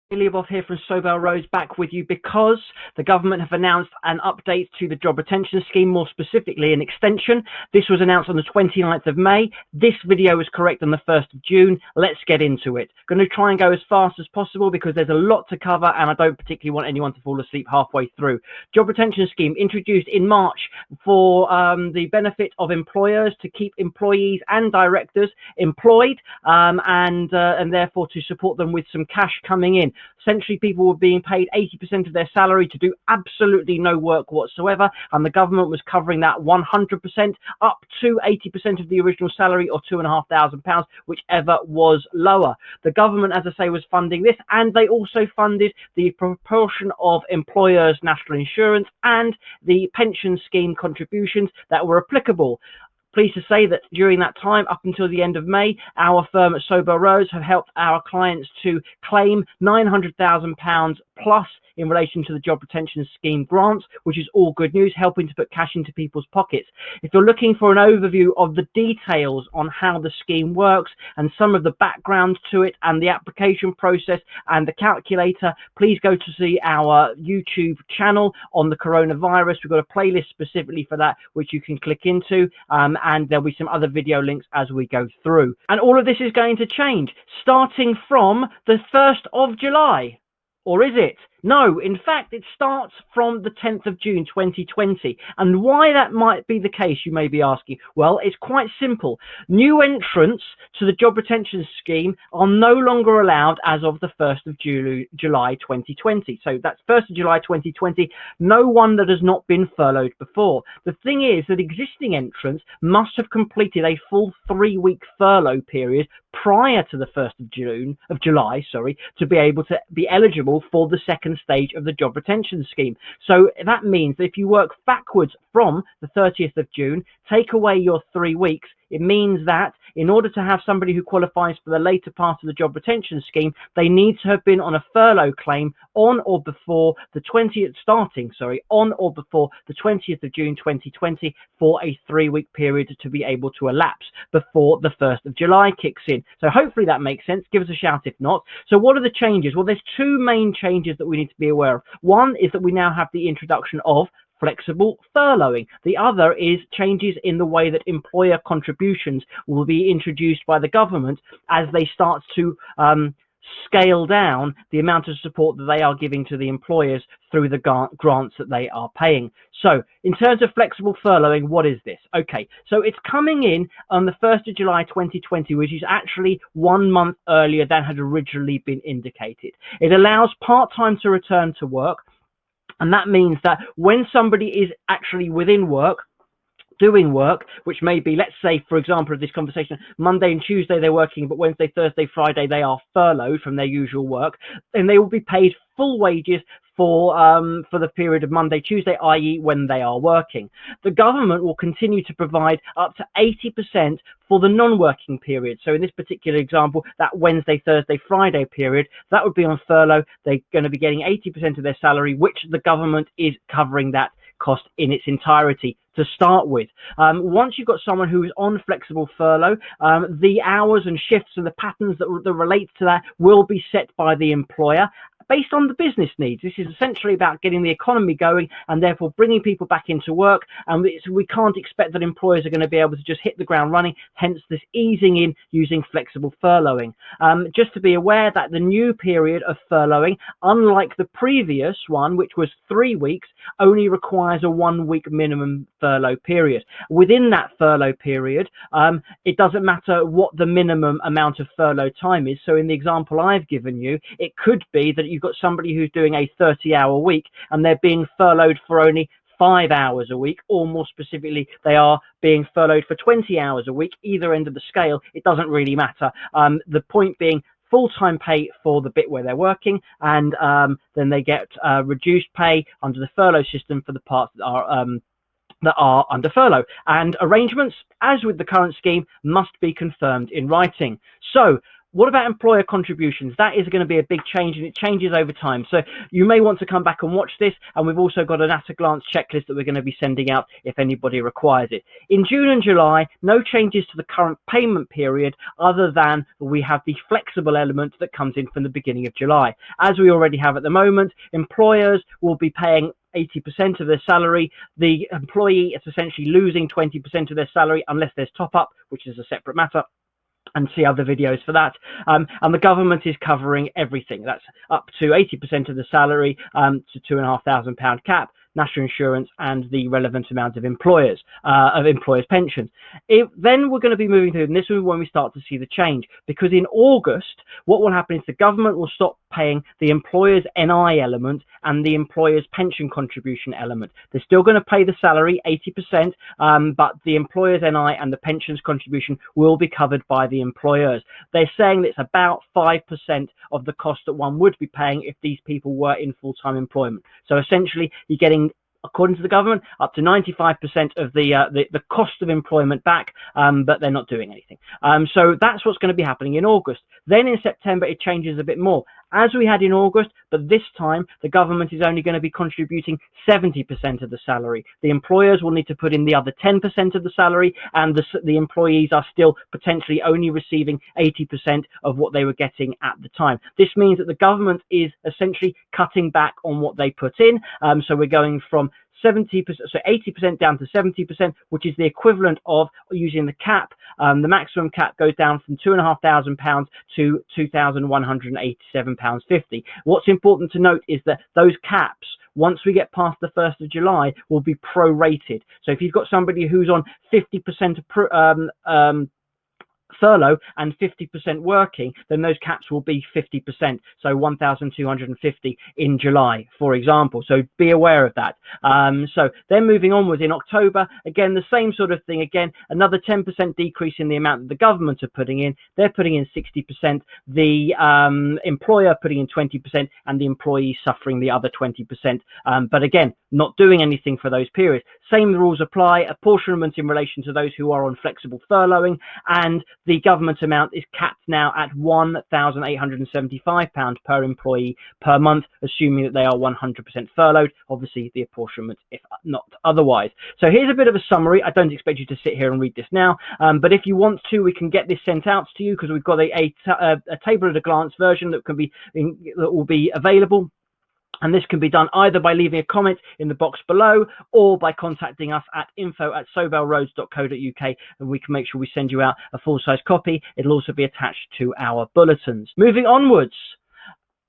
Bob here from Sobell Rhodes, back with you because the government have announced an update to the job retention scheme, more specifically an extension. This was announced on the 29th of May. This video is correct on the 1st of June. Let's get into it. Going to try and go as fast as possible because there's a lot to cover and I don't particularly want anyone to fall asleep halfway through. Job retention scheme introduced in March for the benefit of employers to keep employees and directors employed and therefore to support them with some cash coming in. Essentially, people were being paid 80% of their salary to do absolutely no work whatsoever, and the government was covering that 100% up to 80% of the original salary, or £2,500, whichever was lower. The government, as I say, was funding this, and they also funded the proportion of employers' national insurance and the pension scheme contributions that were applicable. Pleased to say that during that time, up until the end of May, our firm at Sobell Rhodes have helped our clients to claim £900,000 plus in relation to the job retention scheme grants, which is all good news, helping to put cash into people's pockets. If you're looking for an overview of the details on how the scheme works and some of the background to it and the application process and the calculator, please go to see our YouTube channel on the coronavirus. We've got a playlist specifically for that, which you can click into, and there'll be some other video links as we go through. And all of this is going to change starting from the 1st of July. Or is it? No, in fact, it starts from the 10th of June 2020. And why that might be the case, you may be asking. Well, it's quite simple. New entrants to the job retention scheme are no longer allowed as of the 1st of July 2020. So that's 1st of July 2020, no one that has not been furloughed before. The thing is that existing entrants must have completed a full 3-week furlough period prior to the 1st of July, to be able to be eligible for the second stage of the job retention scheme. So that means that if you work backwards from the 30th of June, take away your 3 weeks, it means that in order to have somebody who qualifies for the later part of the job retention scheme, they need to have been on a furlough claim on or before the 20th, on or before the 20th of June 2020 for a 3-week period to be able to elapse before the 1st of July kicks in. So hopefully that makes sense. Give us a shout if not. So what are the changes? Well, there's two main changes that we need to be aware of. One is that we now have the introduction of flexible furloughing. The other is changes in the way that employer contributions will be introduced by the government as they start to scale down the amount of support that they are giving to the employers through the grants that they are paying. So in terms of flexible furloughing, what is this? Okay, so it's coming in on the 1st of July 2020, which is actually 1 month earlier than had originally been indicated. It allows part-time to return to work. And that means that when somebody is actually within work, doing work, which may be, let's say, for example, of this conversation, Monday and Tuesday they're working, but Wednesday, Thursday, Friday they are furloughed from their usual work, then they will be paid full wages for the period of Monday, Tuesday, i.e. when they are working. The government will continue to provide up to 80% for the non-working period. So in this particular example, that Wednesday, Thursday, Friday period, that would be on furlough. They're going to be getting 80% of their salary, which the government is covering that cost in its entirety to start with. Once you've got someone who is on flexible furlough, the hours and shifts and the patterns that relate to that will be set by the employer based on the business needs. This is essentially about getting the economy going and therefore bringing people back into work. And we can't expect that employers are going to be able to just hit the ground running, hence this easing in using flexible furloughing. Just to be aware that the new period of furloughing, unlike the previous one, which was 3 weeks, only requires a 1-week minimum furlough period. Within that furlough period, it doesn't matter what the minimum amount of furlough time is. So in the example I've given you, it could be that you've got somebody who's doing a 30-hour week and they're being furloughed for only 5 hours a week, or more specifically, they are being furloughed for 20 hours a week. Either end of the scale, it doesn't really matter. The point being, full-time pay for the bit where they're working, and then they get reduced pay under the furlough system for the parts that are under furlough. And arrangements, as with the current scheme, must be confirmed in writing. So What about employer contributions? That is going to be a big change, and it changes over time. So you may want to come back and watch this, and we've also got an at-a-glance checklist that we're going to be sending out if anybody requires it. In June and July, no changes to the current payment period other than we have the flexible element that comes in from the beginning of July. As we already have at the moment, employers will be paying 80% of their salary. The employee is essentially losing 20% of their salary unless there's top-up, which is a separate matter, and see other videos for that. And the government is covering everything. That's up to 80% of the salary, to £2,500 cap, national insurance, and the relevant amount of employers' pensions. Then we're going to be moving through, and this is when we start to see the change, because in August, what will happen is the government will stop paying the employer's NI element and the employer's pension contribution element. They're still going to pay the salary, 80%, but the employer's NI and the pensions contribution will be covered by the employers. They're saying that it's about 5% of the cost that one would be paying if these people were in full-time employment. So essentially, you're getting, according to the government, up to 95% of the cost of employment back, but they're not doing anything. So that's what's going to be happening in August. Then in September, it changes a bit more, as we had in August, but this time the government is only going to be contributing 70% of the salary. The employers will need to put in the other 10% of the salary, and the employees are still potentially only receiving 80% of what they were getting at the time. This means that the government is essentially cutting back on what they put in. So we're going from 70%, so 80% down to 70%, which is the equivalent of using the cap. The maximum cap goes down from £2,500 to £2,187.50. What's important to note is that those caps, once we get past the 1st of July, will be prorated. So if you've got somebody who's on 50% furlough and 50% working, then those caps will be 50%, so 1,250 in July, for example. So be aware of that. So then moving onwards in October, again, the same sort of thing. Again, another 10% decrease in the amount that the government are putting in. They're putting in 60%, the employer putting in 20%, and the employee suffering the other 20%. But again, not doing anything for those periods. Same rules apply, apportionment in relation to those who are on flexible furloughing, and the government amount is capped now at £1,875 per employee per month, assuming that they are 100% furloughed. Obviously, the apportionment if not otherwise. So here's a bit of a summary. I don't expect you to sit here and read this now, but if you want to, we can get this sent out to you, because we've got a table at a glance version that will be available. And this can be done either by leaving a comment in the box below or by contacting us at info@sobellrhodes.co.uk, and we can make sure we send you out a full-size copy. It'll also be attached to our bulletins. Moving onwards.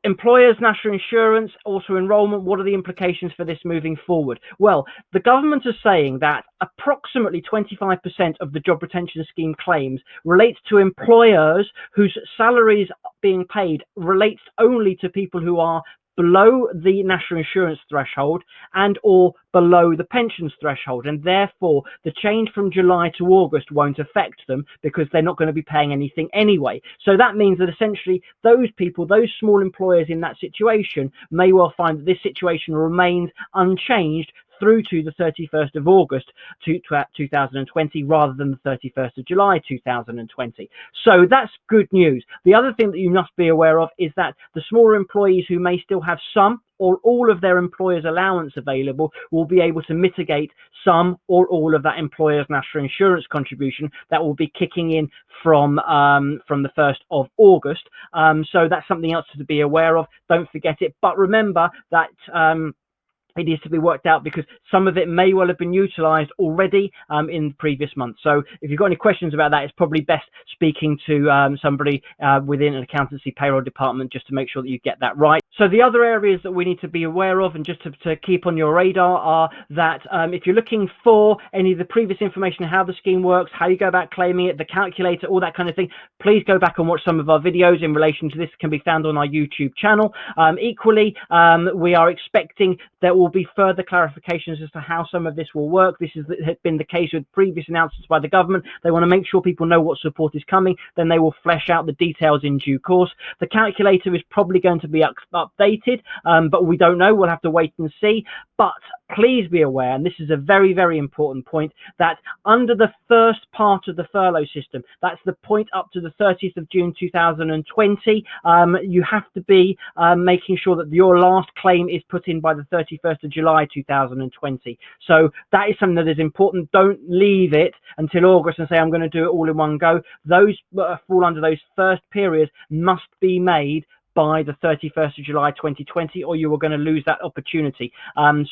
Employers' national insurance, auto enrolment, what are the implications for this moving forward? Well, the government is saying that approximately 25% of the job retention scheme claims relates to employers whose salaries being paid relates only to people who are below the national insurance threshold and or below the pensions threshold, and therefore the change from July to August won't affect them because they're not going to be paying anything anyway. So that means that essentially those people, those small employers in that situation, may well find that this situation remains unchanged through to the 31st of August 2020 rather than the 31st of July 2020. So that's good news. The other thing that you must be aware of is that the smaller employees who may still have some or all of their employer's allowance available will be able to mitigate some or all of that employer's national insurance contribution that will be kicking in from the 1st of August. So that's something else to be aware of. Don't forget it. But remember that it is to be worked out, because some of it may well have been utilised already in previous months. So if you've got any questions about that, it's probably best speaking to somebody within an accountancy payroll department just to make sure that you get that right. So the other areas that we need to be aware of and just to keep on your radar are that if you're looking for any of the previous information, how the scheme works, how you go about claiming it, the calculator, all that kind of thing, please go back and watch some of our videos in relation to this. Can be found on our YouTube channel. Equally, we are expecting there will be further clarifications as to how some of this will work. This has been the case with previous announcements by the government. They want to make sure people know what support is coming, then they will flesh out the details in due course. The calculator is probably going to be updated, but we don't know. We'll have to wait and see. But please be aware, and this is a very, very important point, that under the first part of the furlough system, that's the point up to the 30th of June 2020, you have to be making sure that your last claim is put in by the 31st of July 2020. So that is something that is important. Don't leave it until August and say, I'm going to do it all in one go. Those fall under those first periods must be made by the 31st of July 2020, or you are going to lose that opportunity.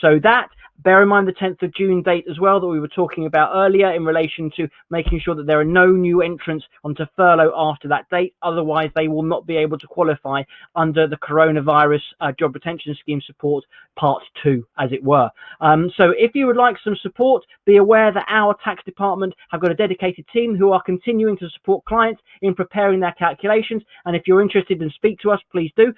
So that, bear in mind the 10th of June date as well that we were talking about earlier in relation to making sure that there are no new entrants onto furlough after that date. Otherwise, they will not be able to qualify under the coronavirus job retention scheme support part 2, as it were. So if you would like some support, be aware that our tax department have got a dedicated team who are continuing to support clients in preparing their calculations. And if you're interested in speak to us, please do.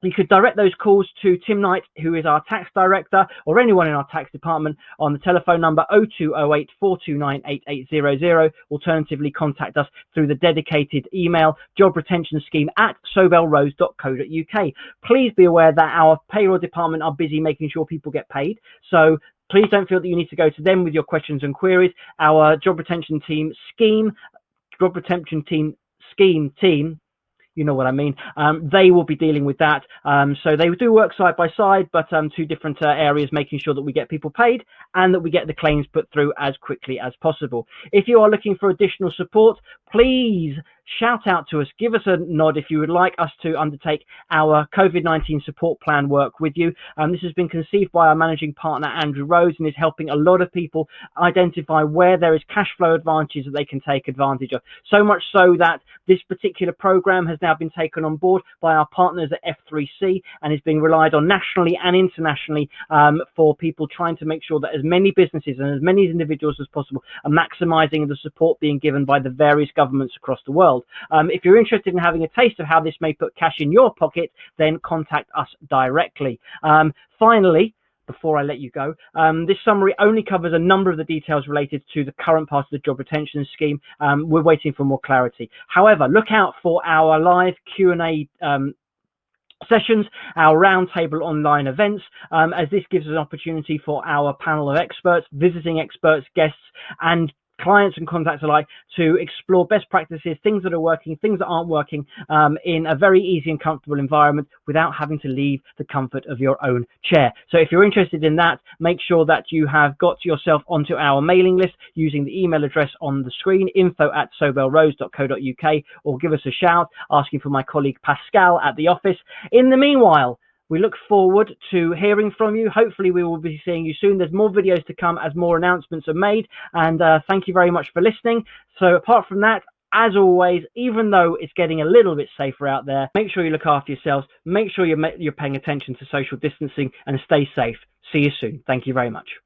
You could direct those calls to Tim Knight, who is our tax director, or anyone in our tax department on the telephone number 0208 429 8800. Alternatively, contact us through the dedicated email jobretentionscheme@sobellrhodes.co.uk. Please be aware that our payroll department are busy making sure people get paid. So please don't feel that you need to go to them with your questions and queries. Our job retention team team, you know what I mean, they will be dealing with that. So they do work side by side, but two different areas, making sure that we get people paid and that we get the claims put through as quickly as possible. If you are looking for additional support, please shout out to us, give us a nod if you would like us to undertake our COVID-19 support plan work with you. This has been conceived by our managing partner, Andrew Rhodes, and is helping a lot of people identify where there is cash flow advantages that they can take advantage of. So much so that this particular program has now been taken on board by our partners at F3C and is being relied on nationally and internationally for people trying to make sure that as many businesses and as many individuals as possible are maximising the support being given by the various governments across the world. If you're interested in having a taste of how this may put cash in your pocket, then contact us directly. Finally, before I let you go, this summary only covers a number of the details related to the current part of the job retention scheme. We're waiting for more clarity. However, look out for our live Q&A sessions, our roundtable online events, as this gives us an opportunity for our panel of experts, visiting experts, guests, and clients and contacts alike to explore best practices, things that are working, things that aren't working, in a very easy and comfortable environment without having to leave the comfort of your own chair. So if you're interested in that, make sure that you have got yourself onto our mailing list using the email address on the screen, info@sobellrhodes.co.uk, or give us a shout asking for my colleague Pascal at the office. In the meanwhile, we look forward to hearing from you. Hopefully we will be seeing you soon. There's more videos to come as more announcements are made, and thank you very much for listening. So apart from that, as always, even though it's getting a little bit safer out there, make sure you look after yourselves, make sure you're paying attention to social distancing, and stay safe. See you soon. Thank you very much.